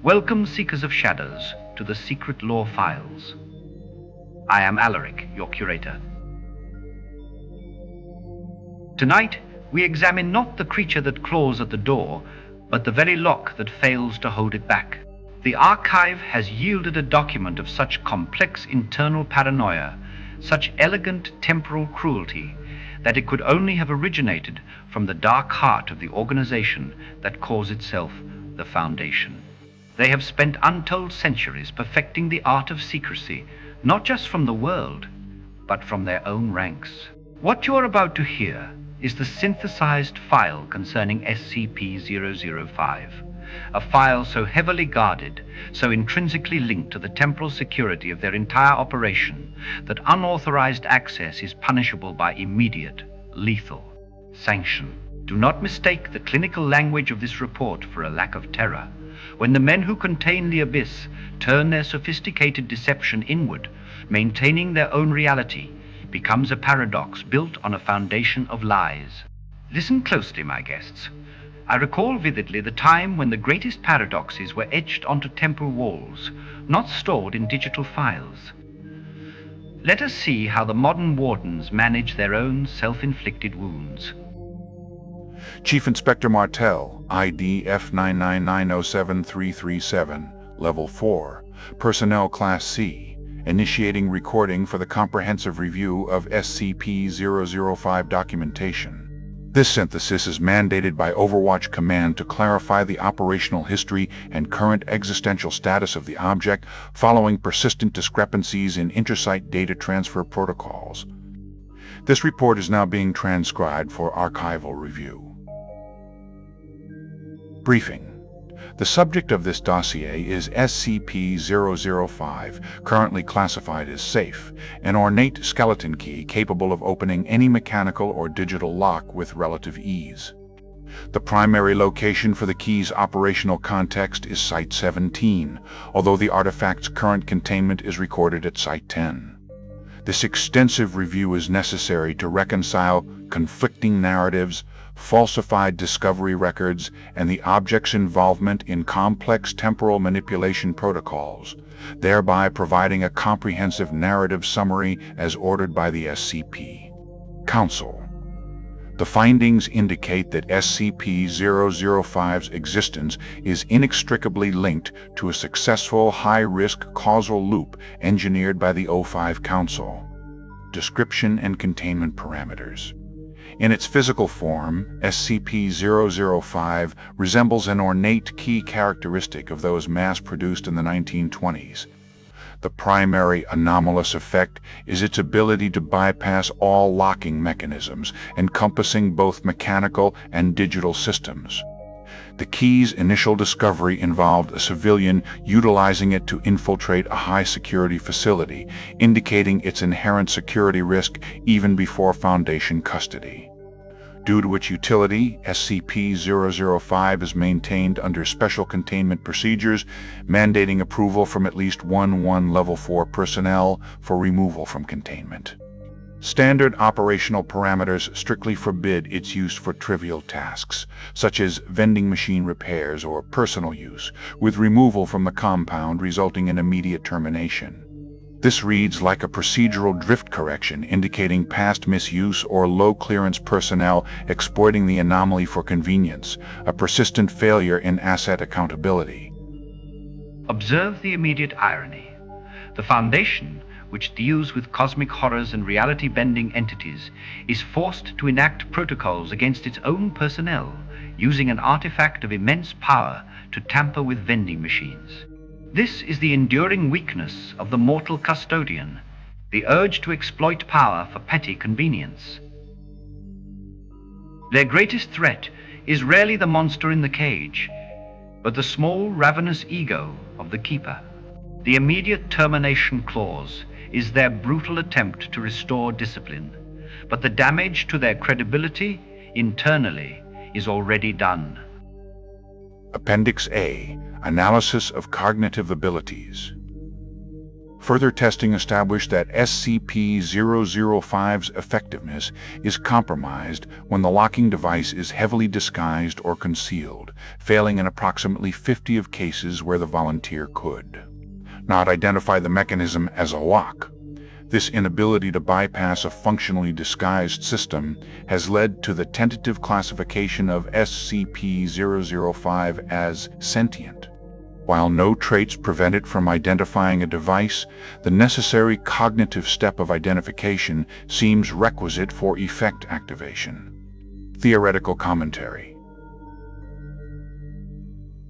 Welcome, Seekers of Shadows, to the Secret Law Files. I am Alaric, your curator. Tonight, we examine not the creature that claws at the door, but the very lock that fails to hold it back. The archive has yielded a document of such complex internal paranoia, such elegant temporal cruelty, that it could only have originated from the dark heart of the organization that calls itself the Foundation. They have spent untold centuries perfecting the art of secrecy, not just from the world, but from their own ranks. What you are about to hear is the synthesized file concerning SCP-005, a file so heavily guarded, so intrinsically linked to the temporal security of their entire operation, that unauthorized access is punishable by immediate, lethal sanction. Do not mistake the clinical language of this report for a lack of terror. When the men who contain the abyss turn their sophisticated deception inward, maintaining their own reality becomes a paradox built on a foundation of lies. Listen closely, my guests. I recall vividly the time when the greatest paradoxes were etched onto temporal walls, not stored in digital files. Let us see how the modern wardens manage their own self-inflicted wounds. Chief Inspector Martel, ID F99907-337, Level 4, Personnel Class C, initiating recording for the comprehensive review of SCP-005 documentation. This synthesis is mandated by Overwatch Command to clarify the operational history and current existential status of the object following persistent discrepancies in intersite data transfer protocols. This report is now being transcribed for archival review. Briefing. The subject of this dossier is SCP-005, currently classified as safe, an ornate skeleton key capable of opening any mechanical or digital lock with relative ease. The primary location for the key's operational context is Site 17, although the artifact's current containment is recorded at Site 10. This extensive review is necessary to reconcile conflicting narratives, falsified discovery records, and the object's involvement in complex temporal manipulation protocols, thereby providing a comprehensive narrative summary as ordered by the SCP Council. The findings indicate that SCP-005's existence is inextricably linked to a successful high-risk causal loop engineered by the 05 Council. Description and containment parameters. In its physical form, SCP-005 resembles an ornate key characteristic of those mass-produced in the 1920s. The primary anomalous effect is its ability to bypass all locking mechanisms, encompassing both mechanical and digital systems. The key's initial discovery involved a civilian utilizing it to infiltrate a high-security facility, indicating its inherent security risk even before Foundation custody. Due to its utility, SCP-005 is maintained under special containment procedures, mandating approval from at least one Level 4 personnel for removal from containment. Standard operational parameters strictly forbid its use for trivial tasks, such as vending machine repairs or personal use, with removal from the compound resulting in immediate termination. This reads like a procedural drift correction indicating past misuse or low-clearance personnel exploiting the anomaly for convenience, a persistent failure in asset accountability. Observe the immediate irony. The Foundation, which deals with cosmic horrors and reality-bending entities, is forced to enact protocols against its own personnel, using an artifact of immense power to tamper with vending machines. This is the enduring weakness of the mortal custodian, the urge to exploit power for petty convenience. Their greatest threat is rarely the monster in the cage, but the small, ravenous ego of the keeper. The immediate termination clause is their brutal attempt to restore discipline, but the damage to their credibility internally is already done. Appendix A. Analysis of cognitive abilities. Further testing established that SCP-005's effectiveness is compromised when the locking device is heavily disguised or concealed, failing in approximately 50 of cases where the volunteer could not identify the mechanism as a lock. This inability to bypass a functionally disguised system has led to the tentative classification of SCP-005 as sentient. While no traits prevent it from identifying a device, the necessary cognitive step of identification seems requisite for effect activation. Theoretical commentary.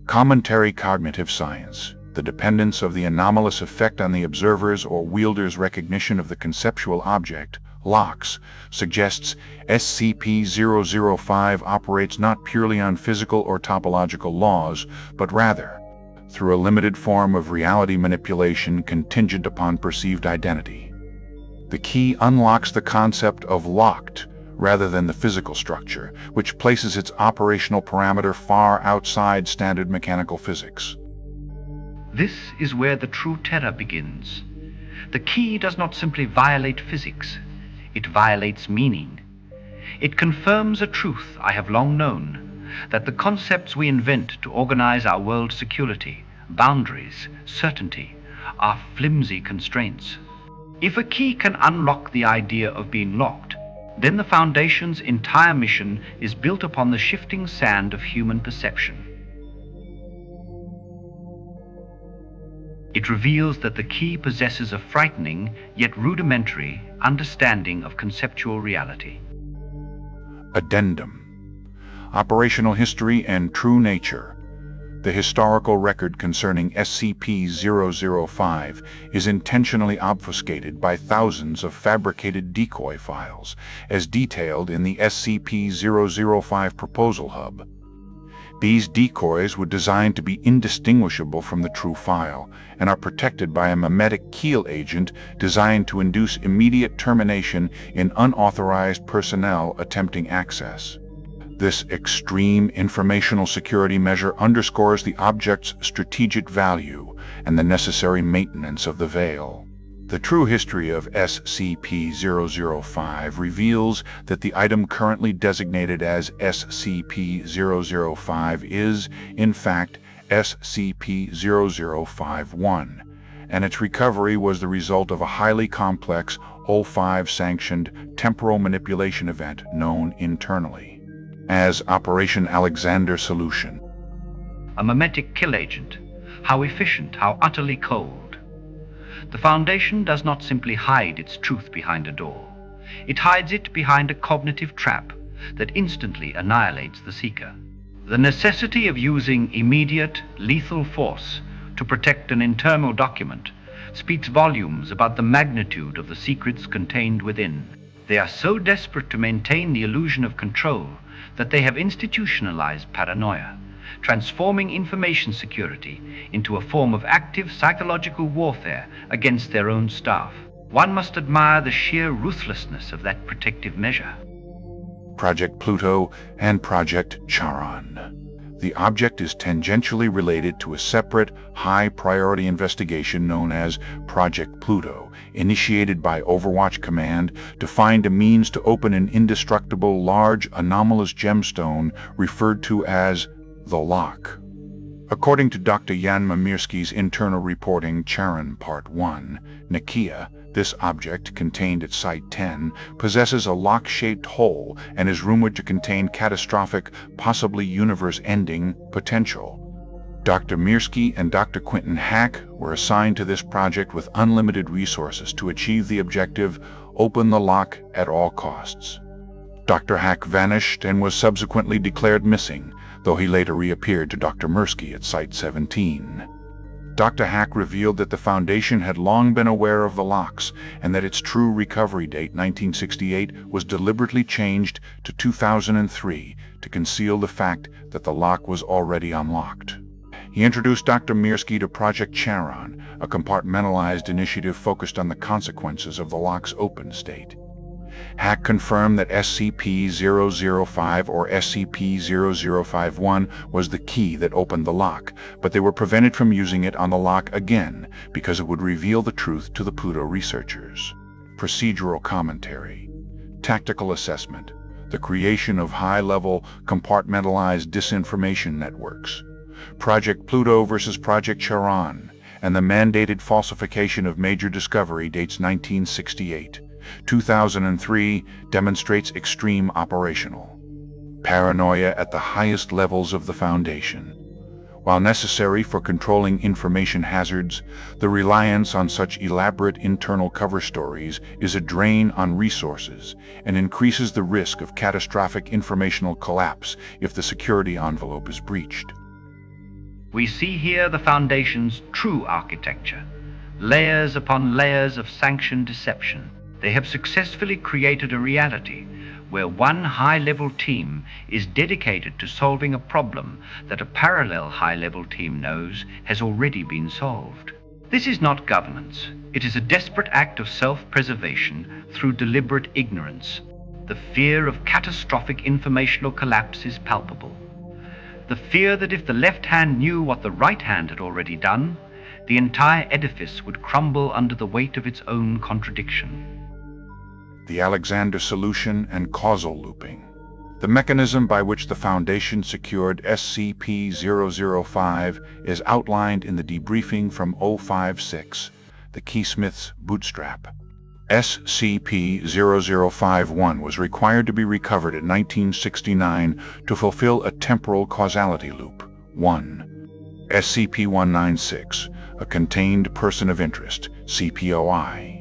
Commentary cognitive science. The dependence of the anomalous effect on the observer's or wielder's recognition of the conceptual object, locks, suggests SCP-005 operates not purely on physical or topological laws, but rather through a limited form of reality manipulation contingent upon perceived identity. The key unlocks the concept of locked rather than the physical structure, which places its operational parameter far outside standard mechanical physics. This is where the true terror begins. The key does not simply violate physics, it violates meaning. It confirms a truth I have long known, that the concepts we invent to organize our world's security, boundaries, certainty, are flimsy constraints. If a key can unlock the idea of being locked, then the Foundation's entire mission is built upon the shifting sand of human perception. It reveals that the key possesses a frightening, yet rudimentary, understanding of conceptual reality. Addendum. Operational history and true nature. The historical record concerning SCP-005 is intentionally obfuscated by thousands of fabricated decoy files, as detailed in the SCP-005 Proposal Hub. These decoys were designed to be indistinguishable from the true file, and are protected by a memetic keel agent designed to induce immediate termination in unauthorized personnel attempting access. This extreme informational security measure underscores the object's strategic value and the necessary maintenance of the veil. The true history of SCP-005 reveals that the item currently designated as SCP-005 is, in fact, SCP-0051, and its recovery was the result of a highly complex O5-sanctioned temporal manipulation event known internally as Operation Alexander Solution. A memetic kill agent. How efficient, how utterly cold. The Foundation does not simply hide its truth behind a door. It hides it behind a cognitive trap that instantly annihilates the seeker. The necessity of using immediate, lethal force to protect an internal document speaks volumes about the magnitude of the secrets contained within. They are so desperate to maintain the illusion of control that they have institutionalized paranoia, transforming information security into a form of active psychological warfare against their own staff. One must admire the sheer ruthlessness of that protective measure. Project Pluto and Project Charon. The object is tangentially related to a separate, high-priority investigation known as Project Pluto, initiated by Overwatch Command to find a means to open an indestructible, large, anomalous gemstone referred to as the Lock. According to Dr. Jan Mamirsky's internal reporting, Charon Part 1, Nakia, this object, contained at Site-10, possesses a lock-shaped hole and is rumored to contain catastrophic, possibly universe-ending, potential. Dr. Mirsky and Dr. Quentin Hack were assigned to this project with unlimited resources to achieve the objective, open the lock at all costs. Dr. Hack vanished and was subsequently declared missing, though he later reappeared to Dr. Mirsky at Site-17. Dr. Hack revealed that the Foundation had long been aware of the locks and that its true recovery date, 1968, was deliberately changed to 2003 to conceal the fact that the lock was already unlocked. He introduced Dr. Mirsky to Project Charon, a compartmentalized initiative focused on the consequences of the lock's open state. Hack confirmed that SCP-005 or SCP-0051 was the key that opened the lock, but they were prevented from using it on the lock again because it would reveal the truth to the Pluto researchers. Procedural commentary. Tactical assessment. The creation of high-level, compartmentalized disinformation networks. Project Pluto versus Project Charon, and the mandated falsification of major discovery dates 1968. 2003 demonstrates extreme operational paranoia at the highest levels of the Foundation. While necessary for controlling information hazards, the reliance on such elaborate internal cover stories is a drain on resources and increases the risk of catastrophic informational collapse if the security envelope is breached. We see here the Foundation's true architecture, layers upon layers of sanctioned deception. They have successfully created a reality where one high-level team is dedicated to solving a problem that a parallel high-level team knows has already been solved. This is not governance. It is a desperate act of self-preservation through deliberate ignorance. The fear of catastrophic informational collapse is palpable. The fear that if the left hand knew what the right hand had already done, the entire edifice would crumble under the weight of its own contradiction. The Alexander solution and causal looping. The mechanism by which the Foundation secured SCP-005 is outlined in the debriefing from 056, the Keysmith's Bootstrap. SCP-005-1 was required to be recovered in 1969 to fulfill a temporal causality loop. 1. SCP-196, a contained person of interest, CPOI.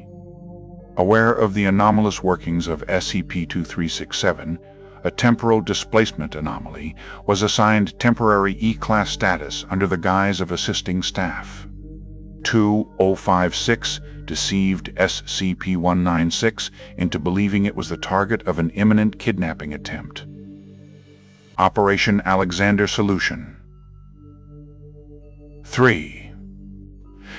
Aware of the anomalous workings of SCP-2367, a temporal displacement anomaly was assigned temporary E-Class status under the guise of assisting staff. 2-056 deceived SCP-196 into believing it was the target of an imminent kidnapping attempt. Operation Alexander Solution. 3.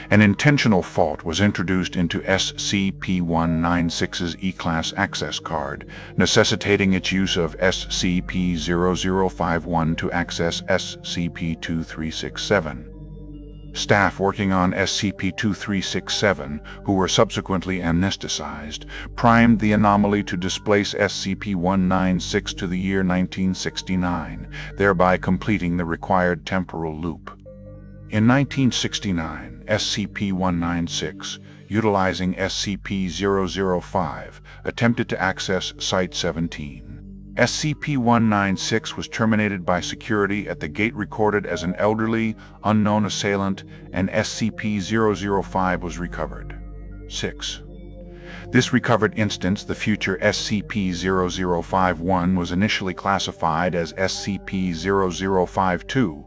An intentional fault was introduced into SCP-196's E-Class access card, necessitating its use of SCP-0051 to access SCP-2367. Staff working on SCP-2367, who were subsequently amnesticized, primed the anomaly to displace SCP-196 to the year 1969, thereby completing the required temporal loop. In 1969, SCP-196, utilizing SCP-005, attempted to access Site-17. SCP-196 was terminated by security at the gate recorded as an elderly, unknown assailant, and SCP-005 was recovered. 6. This recovered instance, the future SCP-0051, was initially classified as SCP-0052,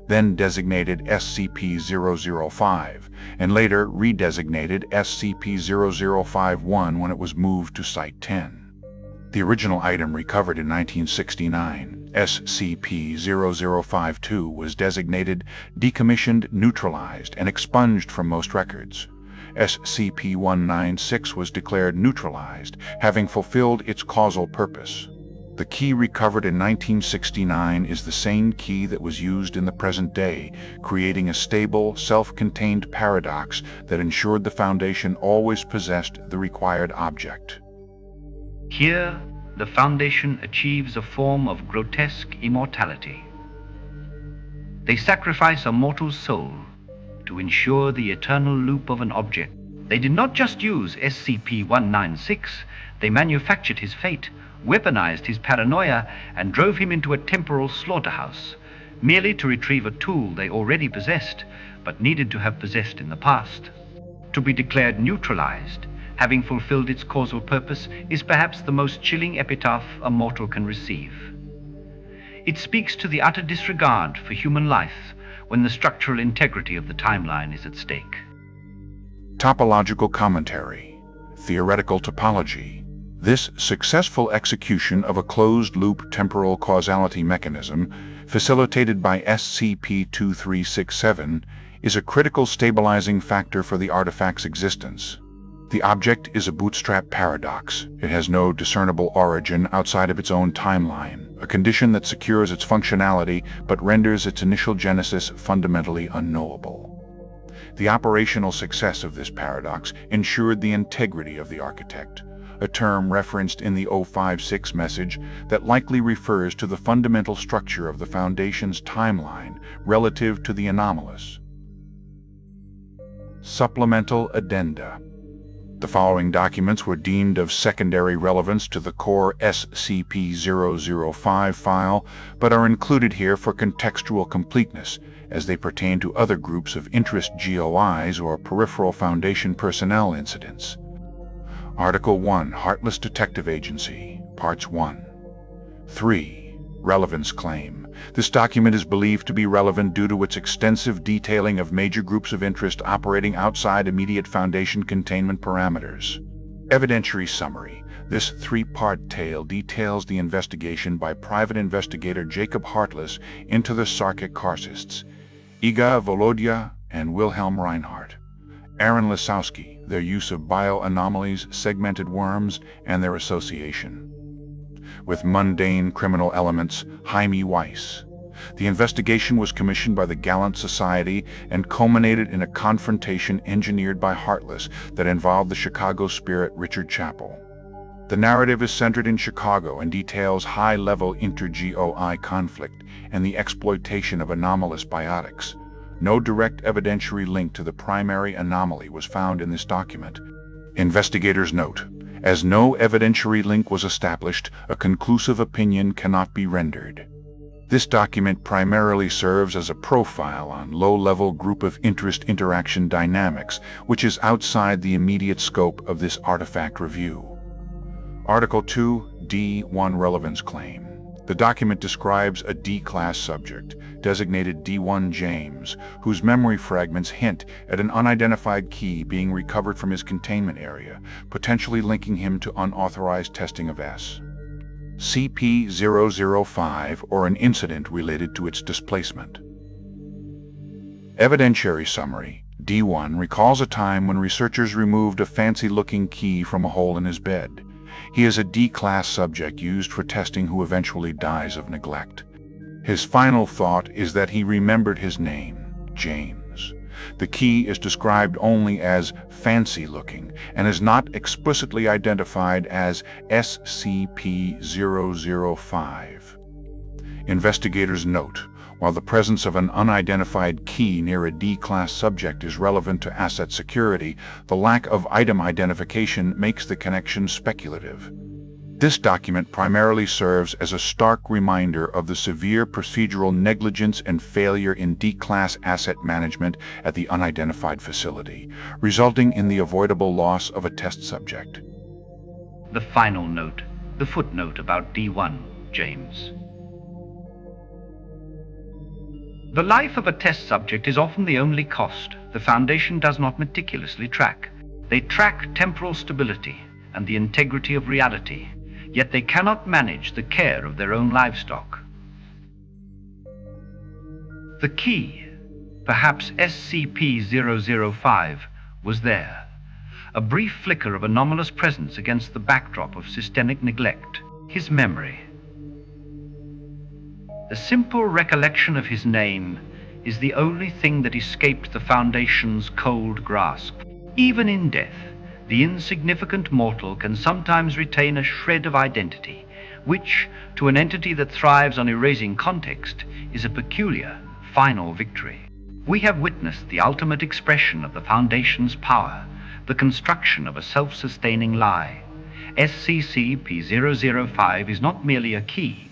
then designated SCP-005, and later redesignated SCP-0051 when it was moved to Site-10. The original item recovered in 1969, SCP-0052, was designated decommissioned, neutralized, and expunged from most records. SCP-196 was declared neutralized, having fulfilled its causal purpose. The key recovered in 1969 is the same key that was used in the present day, creating a stable, self-contained paradox that ensured the Foundation always possessed the required object. Here, the Foundation achieves a form of grotesque immortality. They sacrifice a mortal soul to ensure the eternal loop of an object. They did not just use SCP-196, they manufactured his fate, weaponized his paranoia, and drove him into a temporal slaughterhouse, merely to retrieve a tool they already possessed, but needed to have possessed in the past. To be declared neutralized, having fulfilled its causal purpose, is perhaps the most chilling epitaph a mortal can receive. It speaks to the utter disregard for human life when the structural integrity of the timeline is at stake. Topological commentary. Theoretical topology. This successful execution of a closed-loop temporal causality mechanism, facilitated by SCP-2367, is a critical stabilizing factor for the artifact's existence. The object is a bootstrap paradox. It has no discernible origin outside of its own timeline, a condition that secures its functionality but renders its initial genesis fundamentally unknowable. The operational success of this paradox ensured the integrity of the architect, a term referenced in the 056 message that likely refers to the fundamental structure of the Foundation's timeline relative to the anomalous. Supplemental Addenda. The following documents were deemed of secondary relevance to the core SCP-005 file, but are included here for contextual completeness, as they pertain to other groups of interest GOIs or peripheral Foundation personnel incidents. Article 1, Heartless Detective Agency, Parts 1. 3. Relevance Claim. This document is believed to be relevant due to its extensive detailing of major groups of interest operating outside immediate Foundation containment parameters. Evidentiary Summary. This three-part tale details the investigation by private investigator Jacob Hartless into the Sarkic Karsists, Iga Volodya and Wilhelm Reinhardt, Aaron Lisowski, their use of bio-anomalies, segmented worms, and their association with mundane criminal elements, Jaime Weiss. The investigation was commissioned by the Gallant Society and culminated in a confrontation engineered by Hartless that involved the Chicago spirit Richard Chappell. The narrative is centered in Chicago and details high-level inter-GOI conflict and the exploitation of anomalous biotics. No direct evidentiary link to the primary anomaly was found in this document. Investigators note, as no evidentiary link was established, a conclusive opinion cannot be rendered. This document primarily serves as a profile on low-level group of interest interaction dynamics, which is outside the immediate scope of this artifact review. Article 2, D1 Relevance Claim. The document describes a D-class subject, designated D1 James, whose memory fragments hint at an unidentified key being recovered from his containment area, potentially linking him to unauthorized testing of SCP-005 or an incident related to its displacement. Evidentiary Summary. D1 recalls a time when researchers removed a fancy-looking key from a hole in his bed. He is a D-class subject used for testing who eventually dies of neglect. His final thought is that he remembered his name, James. The key is described only as fancy-looking and is not explicitly identified as SCP-005. Investigators note, while the presence of an unidentified key near a D-class subject is relevant to asset security, the lack of item identification makes the connection speculative. This document primarily serves as a stark reminder of the severe procedural negligence and failure in D-class asset management at the unidentified facility, resulting in the avoidable loss of a test subject. The final note, the footnote about D1, James. The life of a test subject is often the only cost the Foundation does not meticulously track. They track temporal stability and the integrity of reality, yet they cannot manage the care of their own livestock. The key, perhaps SCP-005, was there, a brief flicker of anomalous presence against the backdrop of systemic neglect, his memory. The simple recollection of his name is the only thing that escaped the Foundation's cold grasp. Even in death, the insignificant mortal can sometimes retain a shred of identity, which, to an entity that thrives on erasing context, is a peculiar, final victory. We have witnessed the ultimate expression of the Foundation's power, the construction of a self-sustaining lie. SCP-005 is not merely a key.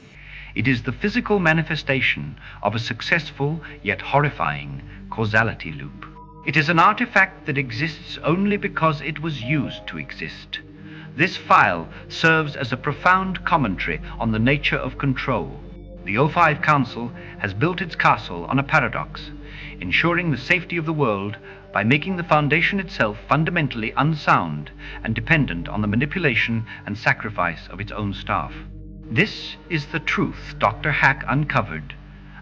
It is the physical manifestation of a successful yet horrifying causality loop. It is an artifact that exists only because it was used to exist. This file serves as a profound commentary on the nature of control. The 05 Council has built its castle on a paradox, ensuring the safety of the world by making the Foundation itself fundamentally unsound and dependent on the manipulation and sacrifice of its own staff. This is the truth Dr. Hack uncovered.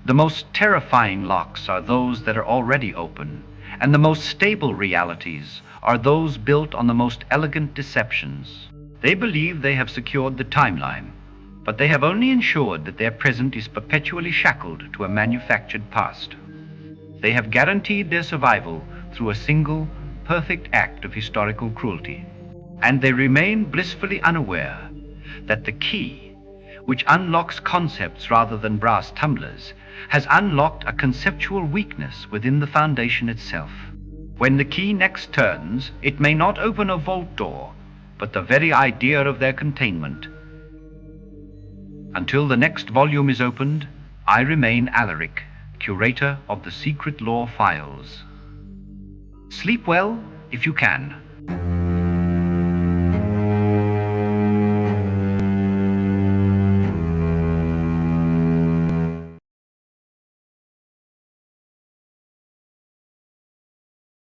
The most terrifying locks are those that are already open, and the most stable realities are those built on the most elegant deceptions. They believe they have secured the timeline, but they have only ensured that their present is perpetually shackled to a manufactured past. They have guaranteed their survival through a single, perfect act of historical cruelty. And they remain blissfully unaware that the key, which unlocks concepts rather than brass tumblers, has unlocked a conceptual weakness within the Foundation itself. When the key next turns, it may not open a vault door, but the very idea of their containment. Until the next volume is opened, I remain Alaric, curator of the Secret Law Files. Sleep well if you can.